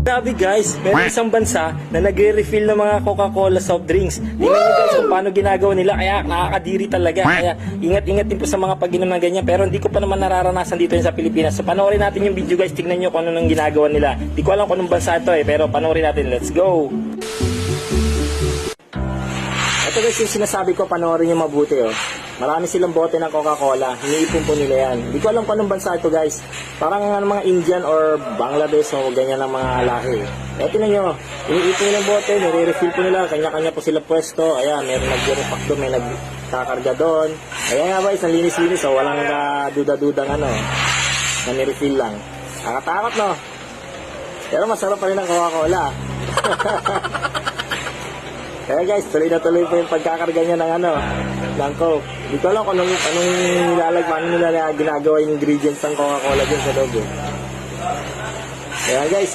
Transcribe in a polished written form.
Grabe guys, meron isang bansa na nagre-refill ng mga Coca-Cola soft drinks. Tingnan nyo guys kung paano ginagawa nila, kaya nakakadiri talaga. Kaya ingat-ingat din po sa mga pag-inom ng ganyan, pero hindi ko pa naman nararanasan dito sa Pilipinas. So panoorin natin yung video guys, tingnan nyo kung ano nang ginagawa nila. Hindi ko alam kung anong bansa ito pero panoorin natin, let's go! Ito guys yung sinasabi ko, panoorin nyo mabuti Marami silang bote ng Coca-Cola, iniipon po nila yan. Hindi ko alam kung anong bansa ito guys. Parang mga Indian or Bangladesh o ganyan ng mga lahi. Kaya tinan nyo, iniipon nilang bote, nire-refill po nila, kanya-kanya po sila pwesto. Ayan, meron nag-repack doon, may nagkakarga doon. Ayan nga guys, ang linis-linis walang duda-dudang na nirefill lang. Nakatakot no? Pero masarap pa rin ang Coca-Cola. Kaya guys, tuloy na tuloy po yung pagkakarga niya ng Coke. Hindi ko alam kung anong paano nila ginagawa yung ingredients ng Coca-Cola dyan sa loob Kaya guys,